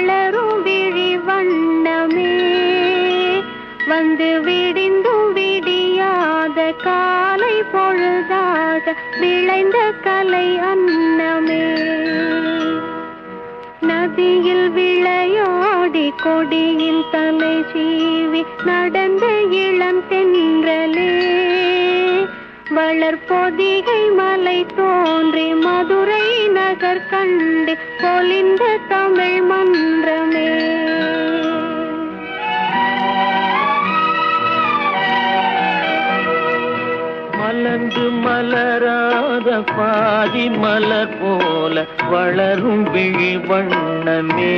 வளரும் விழி வண்ணமே, வந்து விடிந்தும் விடியாத காலை பொழுதாக விளைந்த கலை அன்னமே. நதியில் விளையாடி கொடியில் தலை சீவி நடந்த இளம் தென்றலே, வளர்பொதிகை மலை தோன்றி மதுரை நகர் கண்டு பொலிந்த தமிழ் மன்றமே. மலர்ந்து மலராத பாதி மலர் போல வளரும் விழி வண்ணமே.